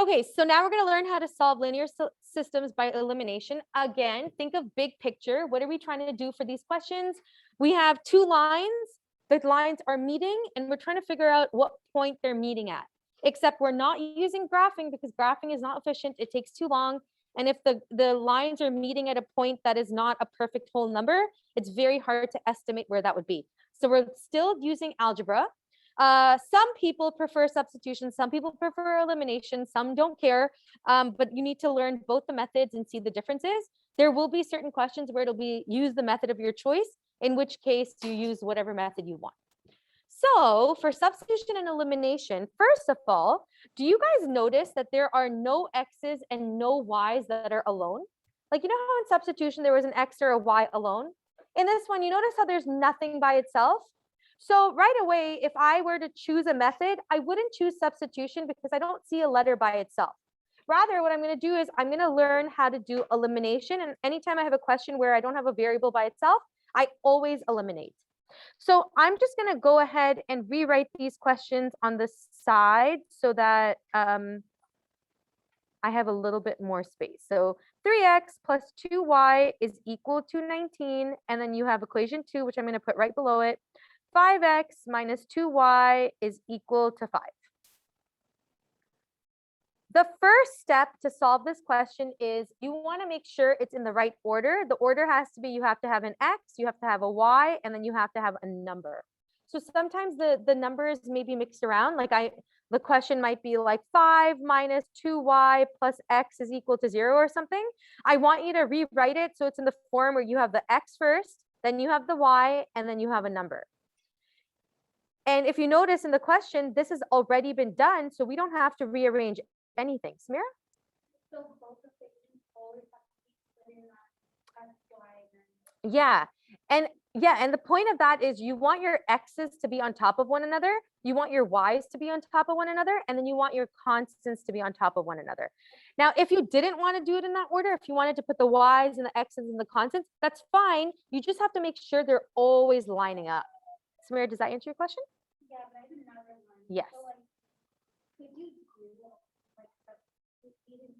Okay, so now we're going to learn how to solve linear systems by elimination. Again, think of big picture. What are we trying to do for these questions? We have two lines. The lines are meeting, and we're trying to figure out what point they're meeting at. Except we're not using graphing because graphing is not efficient. It takes too long. And if the lines are meeting at a point that is not a perfect whole number, it's very hard to estimate where that would be. So we're still using algebra. Some people prefer substitution, some people prefer elimination, some don't care, but you need to learn both the methods and see the differences. There will be certain questions where it'll be use the method of your choice, in which case you use whatever method you want. So for substitution and elimination, first of all, do you guys notice that there are no x's and no y's that are alone? Like, you know how in substitution there was an x or a y alone? In this one, you notice how there's nothing by itself? So right away, if I were to choose a method, I wouldn't choose substitution because I don't see a letter by itself. Rather, what I'm going to do is I'm going to learn how to do elimination. And anytime I have a question where I don't have a variable by itself, I always eliminate. So I'm just going to go ahead and rewrite these questions on the side so that I have a little bit more space. So 3x plus 2y is equal to 19. And then you have equation 2, which I'm going to put right below it. 5x minus 2y is equal to 5. The first step to solve this question is you want to make sure it's in the right order. The order has to be you have to have an x, you have to have a y, and then you have to have a number. So sometimes the numbers may be mixed around. Like the question might be like 5 minus 2y plus x is equal to 0 or something. I want you to rewrite it so it's in the form where you have the x first, then you have the y, and then you have a number. And if you notice in the question, this has already been done, so we don't have to rearrange anything. Samira? So both of the always have to be put in that y. Yeah. And the point of that is you want your x's to be on top of one another, you want your y's to be on top of one another, and then you want your constants to be on top of one another. Now, if you didn't want to do it in that order, if you wanted to put the y's and the x's and the constants, that's fine. You just have to make sure they're always lining up. Samira, does that answer your question? Yeah, but I have another one. Yes. So, like, could you do like substituting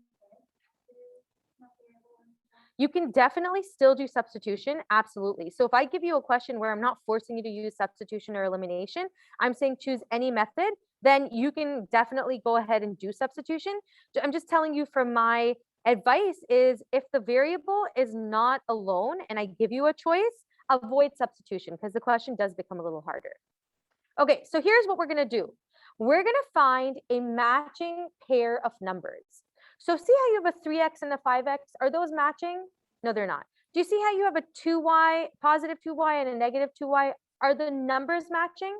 You can definitely still do substitution. Absolutely. So if I give you a question where I'm not forcing you to use substitution or elimination, I'm saying choose any method, then you can definitely go ahead and do substitution. I'm just telling you from my advice is if the variable is not alone and I give you a choice, avoid substitution because the question does become a little harder. Okay, so here's what we're going to do. We're going to find a matching pair of numbers. So see how you have a 3x and a 5x? Are those matching? No, they're not. Do you see how you have a 2y, positive 2y and a negative 2y? Are the numbers matching?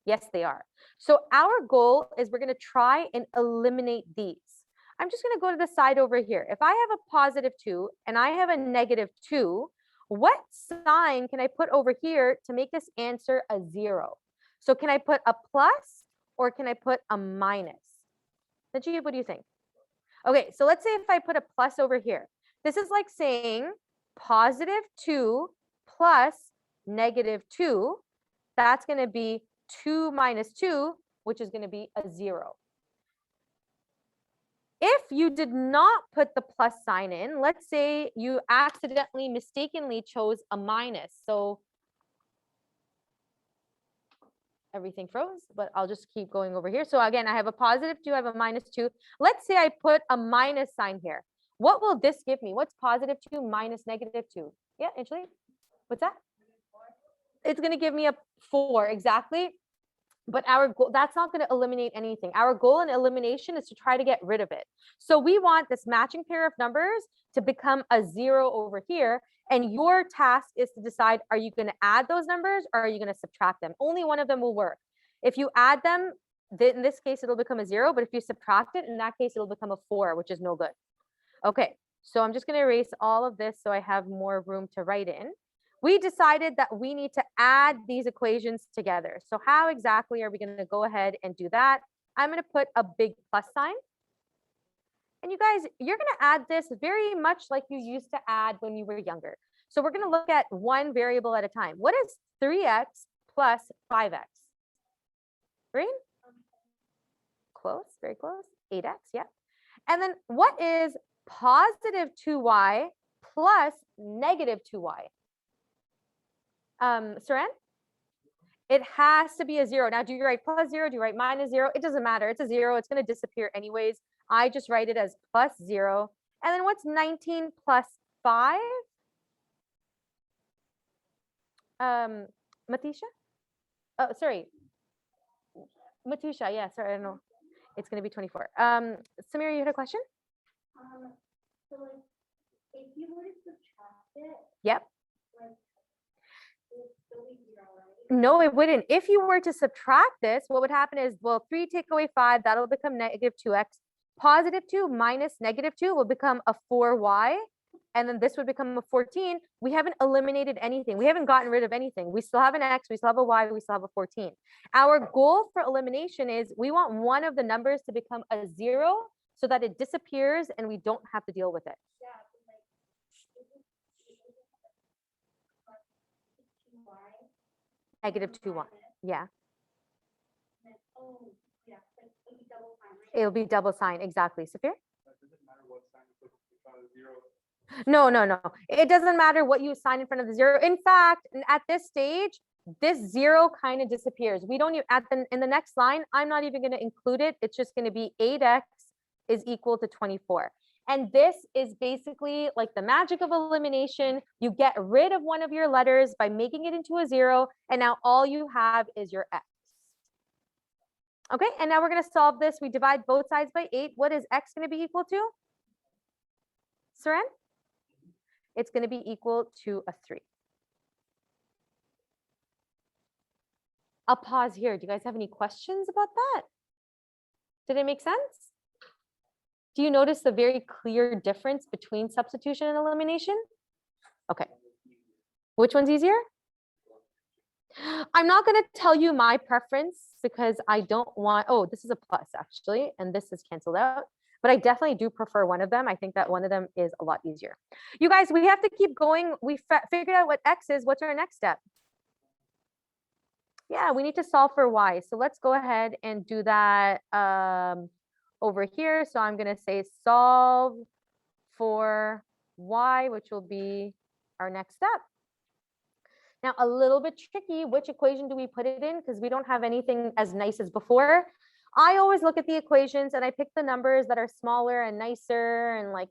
Yes, they are. So our goal is we're going to try and eliminate these. I'm just going to go to the side over here. If I have a positive 2 and I have a negative 2, what sign can I put over here to make this answer a 0? So can I put a plus or can I put a minus? Najib, what do you think? Okay, so let's say if I put a plus over here, this is like saying positive 2 plus negative 2. That's going to be 2 minus 2, which is going to be a 0. If you did not put the plus sign in, let's say you accidentally, mistakenly chose a minus. So everything froze, but I'll just keep going over here. So again, I have a positive 2, I have a minus 2. Let's say I put a minus sign here. What will this give me? What's positive 2 minus negative 2? Yeah, Anjali? What's that? It's going to give me a 4, exactly. But our goal, that's not going to eliminate anything. Our goal in elimination is to try to get rid of it. So we want this matching pair of numbers to become a 0 over here. And your task is to decide, are you going to add those numbers or are you going to subtract them? Only one of them will work. If you add them, then in this case, it'll become a 0. But if you subtract it, in that case, it'll become a 4, which is no good. Okay, so I'm just going to erase all of this so I have more room to write in. We decided that we need to add these equations together. So how exactly are we going to go ahead and do that? I'm going to put a big plus sign. And you guys, you're going to add this very much like you used to add when you were younger. So we're going to look at one variable at a time. What is 3x plus 5x? Green? Close, very close. 8x, yeah. And then what is positive 2y plus negative 2y? Saran? It has to be a 0. Now, do you write plus 0? Do you write minus 0? It doesn't matter. It's a 0. It's going to disappear anyways. I just write it as plus 0. And then what's 19 plus 5? Matisha? Oh, sorry. Matisha, yeah, sorry, I don't know. It's going to be 24. Samira, you had a question? So like, if you were to subtract it, Yep. like, it would still be 0, right? No, it wouldn't. If you were to subtract this, what would happen is, well, 3 take away 5, that'll become negative 2x. Positive 2 minus negative 2 will become a 4y. And then this would become a 14. We haven't eliminated anything. We haven't gotten rid of anything. We still have an x, we still have a y, we still have a 14. Our goal for elimination is we want one of the numbers to become a 0 so that it disappears and we don't have to deal with it. Yeah, but like, is it plus 2y? Negative 2y. Yeah. Then, oh, yeah, like, it'll be double sign, right? It'll be double sign. Exactly. Sophia? No. It doesn't matter what you assign in front of the 0. In fact, at this stage, this 0 kind of disappears. We don't even, in the next line, I'm not even going to include it. It's just going to be 8x is equal to 24. And this is basically like the magic of elimination. You get rid of one of your letters by making it into a 0. And now all you have is your x. Okay, and now we're going to solve this. We divide both sides by 8. What is x going to be equal to? Saran? It's going to be equal to a 3. I'll pause here. Do you guys have any questions about that? Did it make sense? Do you notice the very clear difference between substitution and elimination? Okay. Which one's easier? I'm not going to tell you my preference because I don't want, oh, this is a plus actually, and this is canceled out. But I definitely do prefer one of them. I think that one of them is a lot easier. You guys, we have to keep going. We figured out what x is. What's our next step? Yeah, we need to solve for y. So let's go ahead and do that over here. So I'm going to say solve for y, which will be our next step. Now, a little bit tricky, which equation do we put it in? Because we don't have anything as nice as before. I always look at the equations and I pick the numbers that are smaller and nicer and like,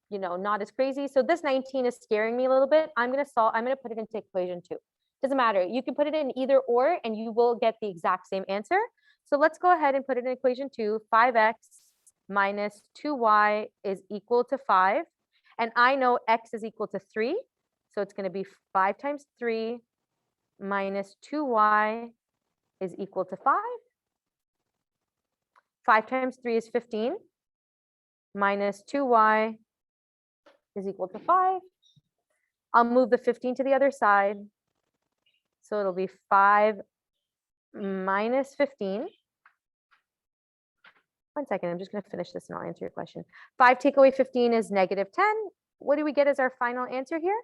you know, not as crazy. So this 19 is scaring me a little bit. I'm going to put it into equation 2. Doesn't matter. You can put it in either or and you will get the exact same answer. So let's go ahead and put it in equation 2. 5x minus 2y is equal to 5. And I know x is equal to 3. So it's going to be 5 times 3 minus 2y is equal to 5. 5 times 3 is 15 minus 2y is equal to 5. I'll move the 15 to the other side. So it'll be 5 minus 15. 1 second, I'm just going to finish this and I'll answer your question. 5 take away 15 is negative 10. What do we get as our final answer here?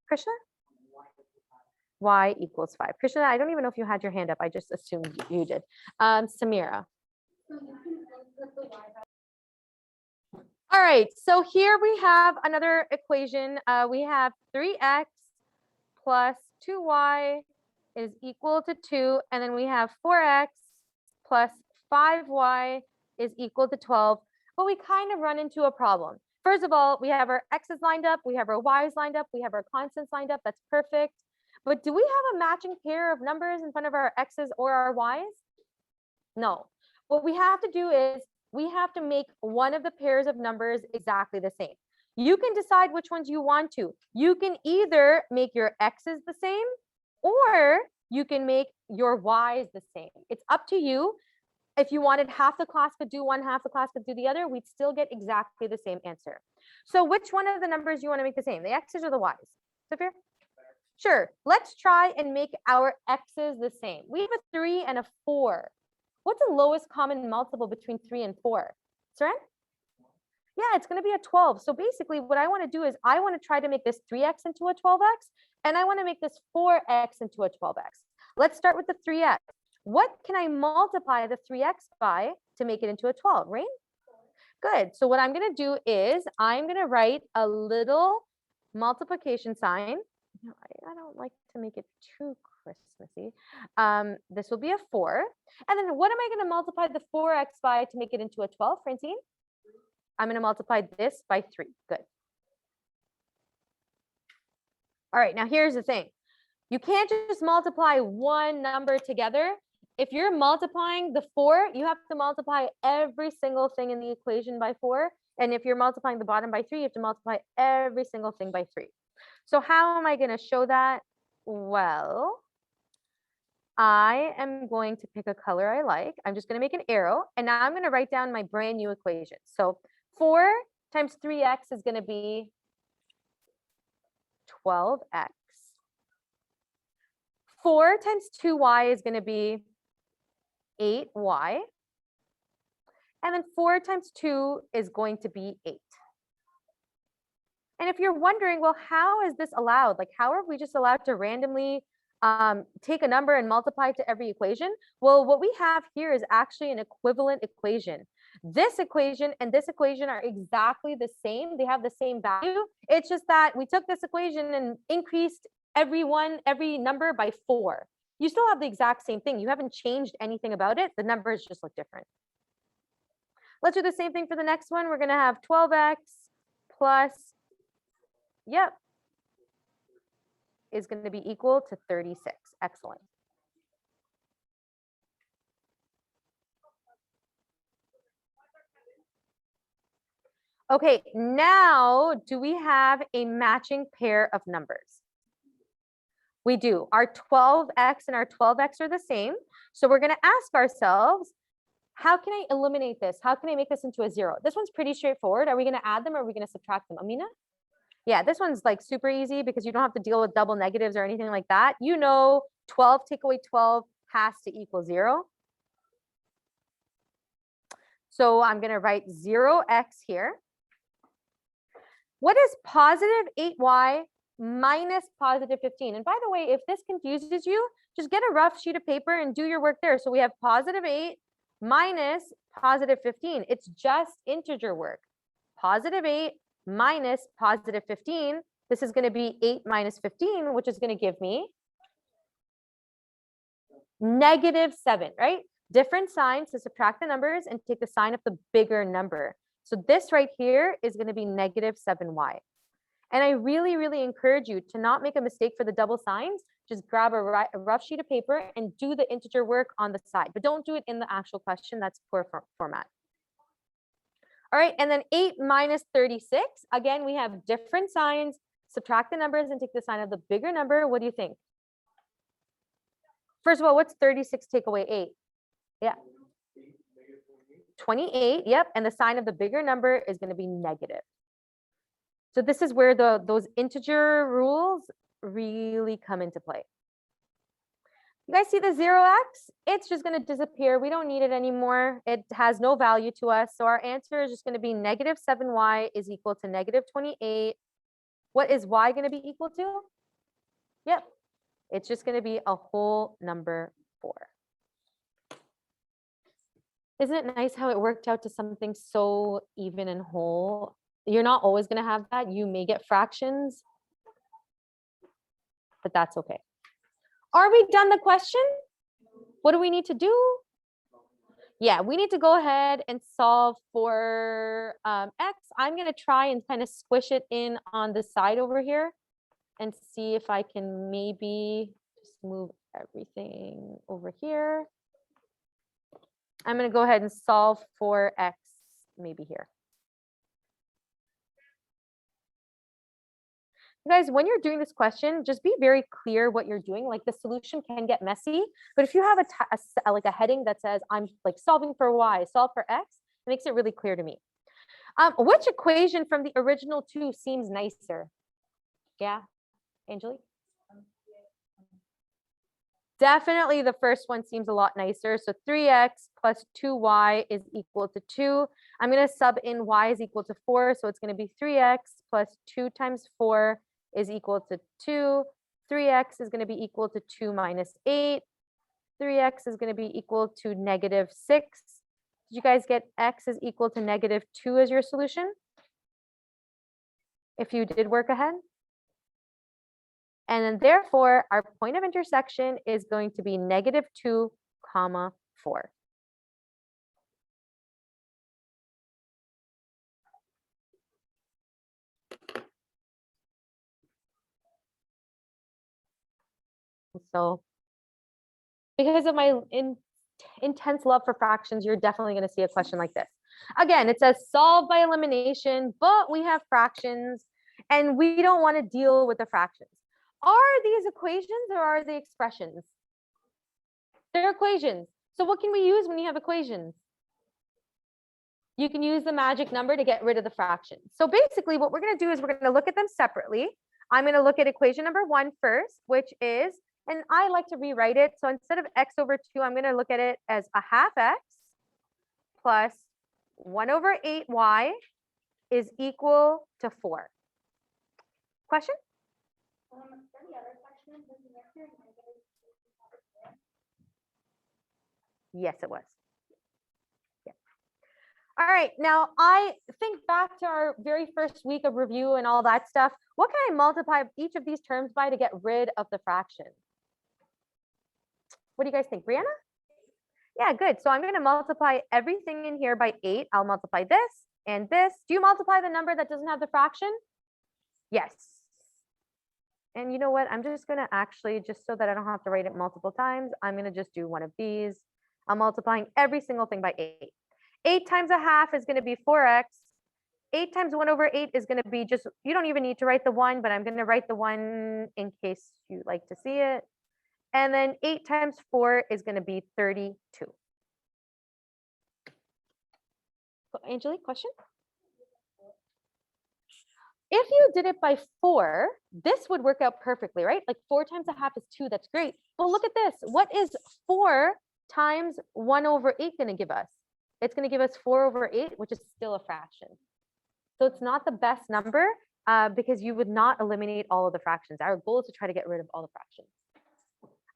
Krishna? Y equals 5. Krishna, I don't even know if you had your hand up. I just assumed you did. Samira. All right, so here we have another equation. We have 3x plus 2y is equal to 2. And then we have 4x plus 5y is equal to 12. But we kind of run into a problem. First of all, we have our x's lined up. We have our y's lined up. We have our constants lined up. That's perfect. But do we have a matching pair of numbers in front of our x's or our y's? No. What we have to do is we have to make one of the pairs of numbers exactly the same. You can decide which ones you want to. You can either make your x's the same or you can make your y's the same. It's up to you. If you wanted half the class could do one, half the class could do the other, we'd still get exactly the same answer. So which one of the numbers you want to make the same, the x's or the y's? Sophia? Sure, let's try and make our x's the same. We have a 3 and a 4. What's the lowest common multiple between 3 and 4? Saran? Yeah, it's going to be a 12. So basically what I want to do is I want to try to make this 3x into a 12x, and I want to make this 4x into a 12x. Let's start with the 3x. What can I multiply the 3x by to make it into a 12, right? Good. So what I'm going to do is I'm going to write a little multiplication sign. No, I don't like to make it too Christmassy. This will be a 4. And then what am I going to multiply the 4x by to make it into a 12, Francine? I'm going to multiply this by 3. Good. All right, now here's the thing. You can't just multiply one number together. If you're multiplying the 4, you have to multiply every single thing in the equation by 4. And if you're multiplying the bottom by 3, you have to multiply every single thing by 3. So how am I going to show that? Well, I am going to pick a color I like. I'm just going to make an arrow. And now I'm going to write down my brand new equation. So 4 times 3x is going to be 12x. 4 times 2y is going to be 8y. And then 4 times 2 is going to be 8. And if you're wondering, well, how is this allowed? Like, how are we just allowed to randomly take a number and multiply to every equation? Well, what we have here is actually an equivalent equation. This equation and this equation are exactly the same. They have the same value. It's just that we took this equation and increased every number by 4. You still have the exact same thing. You haven't changed anything about it. The numbers just look different. Let's do the same thing for the next one. We're going to have 12x plus, yep, is going to be equal to 36. Excellent. Okay, now do we have a matching pair of numbers? We do. Our 12x and our 12x are the same. So we're going to ask ourselves, how can I eliminate this? How can I make this into a 0? This one's pretty straightforward. Are we going to add them or are we going to subtract them? Amina? Yeah, this one's like super easy because you don't have to deal with double negatives or anything like that. You know, 12 take away 12 has to equal 0. So I'm going to write 0x here. What is positive 8y minus positive 15? And by the way, if this confuses you, just get a rough sheet of paper and do your work there. So we have positive 8 minus positive 15. It's just integer work. Positive 8 minus positive 15. This is going to be 8 minus 15, which is going to give me -7, right? Different signs to subtract the numbers and take the sign of the bigger number. So this right here is going to be -7y. And I really, really encourage you to not make a mistake for the double signs. Just grab a rough sheet of paper and do the integer work on the side, but don't do it in the actual question. That's poor format. All right, and then 8 minus 36. Again, we have different signs. Subtract the numbers and take the sign of the bigger number. What do you think? First of all, what's 36 take away 8? Yeah. 28, yep. And the sign of the bigger number is going to be negative. So this is where those integer rules really come into play. You guys see the 0x? It's just going to disappear. We don't need it anymore. It has no value to us. So our answer is just going to be -7y is equal to -28. What is y going to be equal to? Yep. It's just going to be a whole number 4. Isn't it nice how it worked out to something so even and whole? You're not always going to have that. You may get fractions, but that's okay. Are we done the question? What do we need to do? Yeah, we need to go ahead and solve for x. I'm going to try and kind of squish it in on the side over here and see if I can maybe just move everything over here. I'm going to go ahead and solve for x maybe here. You guys, when you're doing this question, just be very clear what you're doing. Like the solution can get messy, but if you have like a heading that says I'm like solving for y, solve for x, it makes it really clear to me. Which equation from the original 2 seems nicer? Yeah, Angelique? Definitely the first one seems a lot nicer. So 3x plus 2y is equal to 2. I'm going to sub in y is equal to 4. So it's going to be 3x plus 2 times 4 is equal to 2. 3x is going to be equal to 2 minus 8. 3x is going to be equal to negative 6. Did you guys get x is equal to negative 2 as your solution? If you did work ahead. And then therefore, our point of intersection is going to be negative 2, comma 4. So because of my intense love for fractions, you're definitely going to see a question like this. Again, it says solve by elimination, but we have fractions and we don't want to deal with the fractions. Are these equations or are they expressions? They're equations. So what can we use when you have equations? You can use the magic number to get rid of the fractions. So basically what we're going to do is we're going to look at them separately. I'm going to look at equation number 1 first, which is, and I like to rewrite it. So instead of x over 2, I'm going to look at it as a half x plus 1 over 8y is equal to 4. Question? For the other question, was the answer negative 2? Yes, it was. Yeah. All right. Now I think back to our very first week of review and all that stuff. What can I multiply each of these terms by to get rid of the fraction? What do you guys think, Brianna? Yeah, good. So I'm going to multiply everything in here by 8. I'll multiply this and this. Do you multiply the number that doesn't have the fraction? Yes. And you know what? I'm just going to actually, just so that I don't have to write it multiple times, I'm going to just do one of these. I'm multiplying every single thing by 8. 8 times a half is going to be 4x. 8 times 1 over 8 is going to be just, you don't even need to write the 1, but I'm going to write the 1 in case you like to see it. And then 8 times 4 is going to be 32. Angelique, question? If you did it by 4, this would work out perfectly, right? Like 4 times a half is 2. That's great. But look at this. What is 4 times 1 over 8 going to give us? It's going to give us 4 over 8, which is still a fraction. So it's not the best number because you would not eliminate all of the fractions. Our goal is to try to get rid of all the fractions.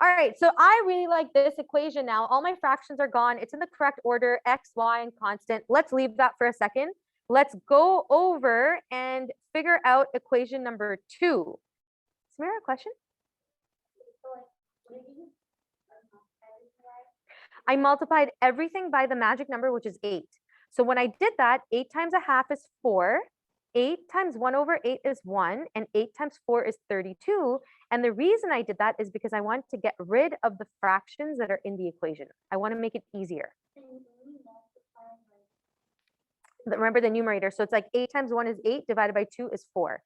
All right, so I really like this equation now. All my fractions are gone. It's in the correct order, x, y, and constant. Let's leave that for a second. Let's go over and figure out equation number 2. Samira, question? I multiplied everything by the magic number, which is 8. So when I did that, 8 times a half is 4. 8 times 1 over 8 is 1, and 8 times 4 is 32. And the reason I did that is because I want to get rid of the fractions that are in the equation. I want to make it easier. Remember the numerator. So it's like 8 times 1 is 8, divided by 2 is 4.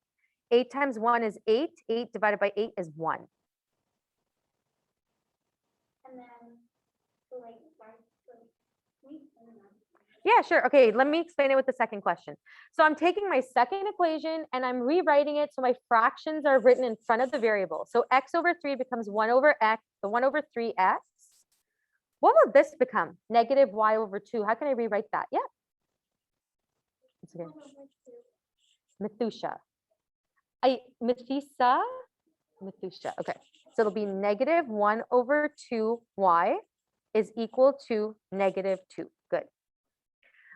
8 times 1 is 8. 8 divided by 8 is 1. And then, so like, yeah, sure. Okay, let me explain it with the second question. So I'm taking my second equation and I'm rewriting it so my fractions are written in front of the variable. So x over 3 becomes 1 over x, the 1 over 3x. What will this become? Negative y over 2. How can I rewrite that? Yeah. Methusha. Methusha. Okay. So it'll be negative 1 over 2y is equal to negative 2. Good.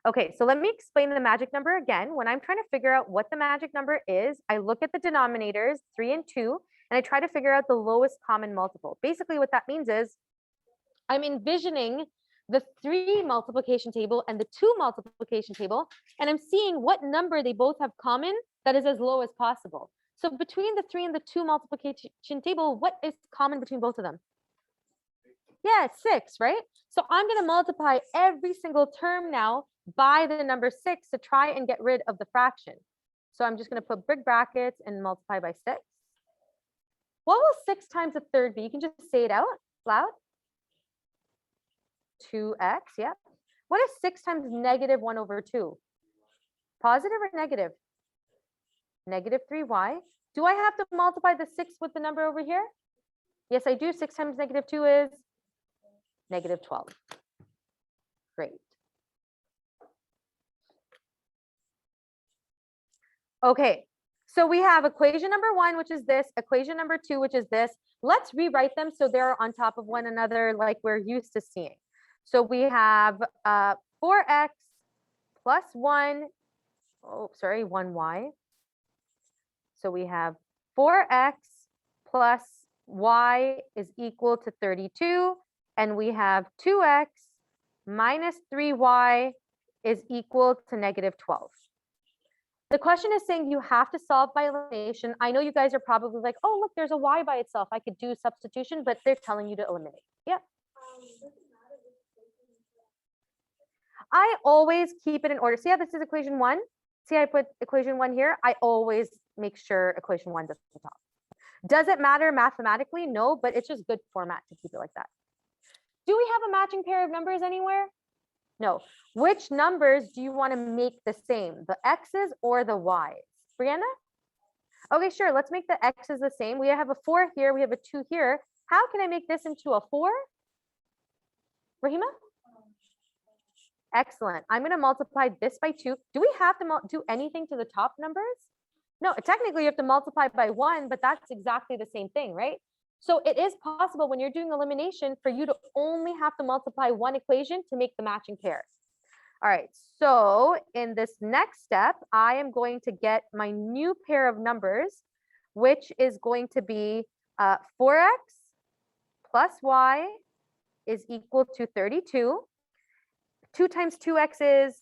Okay, so let me explain the magic number again. When I'm trying to figure out what the magic number is, I look at the denominators, 3 and 2, and I try to figure out the lowest common multiple. Basically, what that means is I'm envisioning the 3 multiplication table and the 2 multiplication table, and I'm seeing what number they both have common that is as low as possible. So between the 3 and the 2 multiplication table, what is common between both of them? Yeah, it's 6, right? So I'm going to multiply every single term now by the number 6 to try and get rid of the fraction. So I'm just going to put big brackets and multiply by 6. What will 6 times a third be? You can just say it out loud. 2x, yeah. What is 6 times negative 1 over 2? Positive or negative? Negative 3y. Do I have to multiply the 6 with the number over here? Yes, I do. 6 times negative 2 is negative 12. Great. Okay, So we have equation number 1, which is this, equation number 2, which is this. Let's rewrite them so they're on top of one another like we're used to seeing. So we have 4x plus 1, 1y. So we have 4x plus y is equal to 32, and we have 2x minus 3y is equal to negative 12. The question is saying you have to solve by elimination. I know you guys are probably like, oh, look, there's a y by itself. I could do substitution, but they're telling you to eliminate. Yeah. I always keep it in order. See how this is equation 1? See, I put equation 1 here. I always make sure equation 1 is at the top. Does it matter mathematically? No, but it's just good format to keep it like that. Do we have a matching pair of numbers anywhere? No. Which numbers do you want to make the same, the x's or the y's? Brianna? Okay, sure. Let's make the x's the same. We have a 4 here. We have a 2 here. How can I make this into a 4? Rahima? Excellent. I'm going to multiply this by 2. Do we have to do anything to the top numbers? No, technically you have to multiply by 1, but that's exactly the same thing, right? So it is possible when you're doing elimination for you to only have to multiply one equation to make the matching pair. All right, so in this next step, I am going to get my new pair of numbers, which is going to be 4x plus y is equal to 32. 2 times 2x is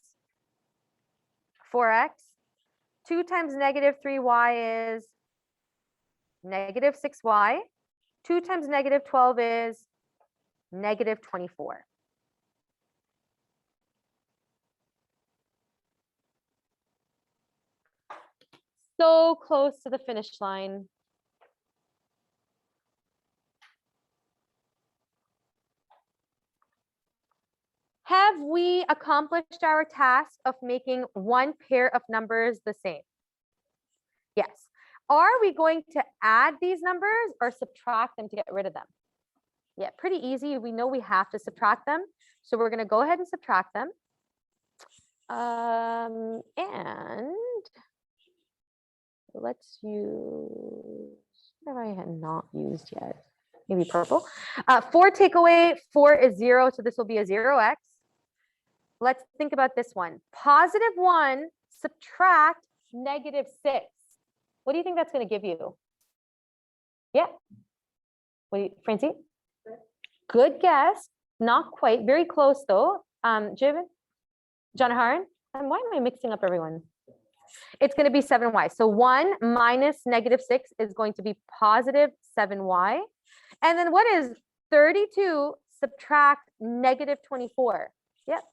4x. 2 times negative 3y is negative 6y. 2 times negative 12 is negative 24. So close to the finish line. Have we accomplished our task of making one pair of numbers the same? Yes. Are we going to add these numbers or subtract them to get rid of them? Yeah, pretty easy. We know we have to subtract them. So we're going to go ahead and subtract them. And let's use, what have I not used yet? Maybe purple. 4 take away 4 is 0. So this will be a 0x. Let's think about this one. Positive 1 subtract negative 6. What do you think that's going to give you? Yeah. What do you, Francie? Good guess. Not quite. Very close though. Jivan? Jonaharan? And why am I mixing up everyone? It's going to be 7y. So 1 minus negative 6 is going to be positive 7y. And then what is 32 subtract negative 24? Yep.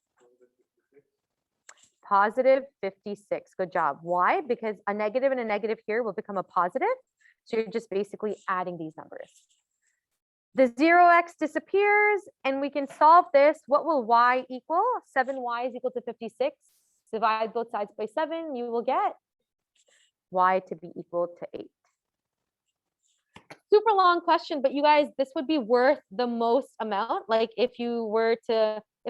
Positive 56. Good job. Why? Because a negative and a negative here will become a positive. So you're just basically adding these numbers. The 0x disappears and we can solve this. What will y equal? 7y is equal to 56. Divide both sides by 7. You will get y to be equal to 8. Super long question, but you guys, this would be worth the most amount. Like if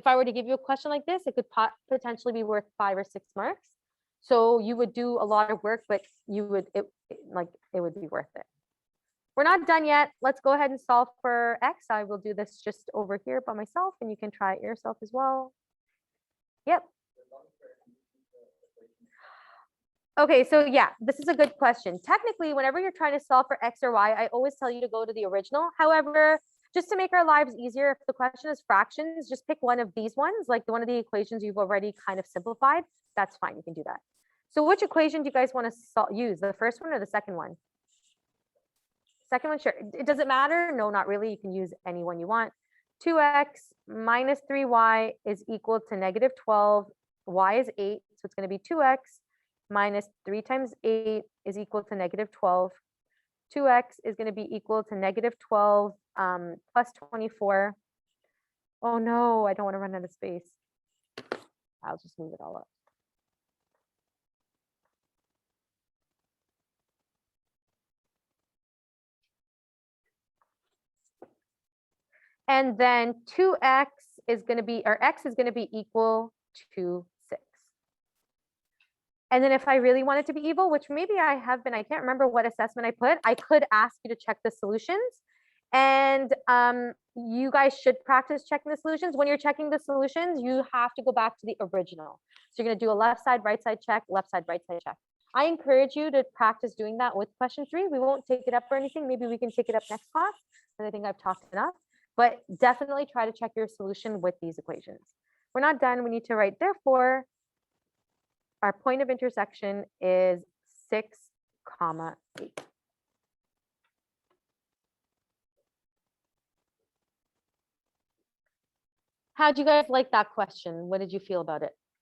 I were to give you a question like this, it could potentially be worth 5 or 6 marks. So you would do a lot of work, but it would be worth it. We're not done yet. Let's go ahead and solve for x. I will do this just over here by myself, and you can try it yourself as well. Yep. Okay, so yeah, this is a good question. Technically, whenever you're trying to solve for x or y, I always tell you to go to the original. However, just to make our lives easier, if the question is fractions, just pick one of these ones, like one of the equations you've already kind of simplified. That's fine, you can do that. So which equation do you guys want to use, the first one or the second one? Second one, sure. It doesn't matter. No, not really. You can use any one you want. 2x minus 3y is equal to negative 12. Y is 8. So it's going to be 2x minus 3 times 8 is equal to negative 12. 2x is going to be equal to negative 12 plus 24. Oh no, I don't want to run out of space. I'll just move it all up. And then 2x is going to be, or x is going to be equal to 6. And then if I really wanted to be evil, which maybe I have been, I can't remember what assessment I put, I could ask you to check the solutions. And you guys should practice checking the solutions. When you're checking the solutions, you have to go back to the original. So you're gonna do a left side, right side check, left side, right side check. I encourage you to practice doing that with question 3. We won't take it up or anything. Maybe we can take it up next class, because I think I've talked enough. But definitely try to check your solution with these equations. We're not done. We need to write, therefore, our point of intersection is 6, 8. How do you guys like that question? What did you feel about it?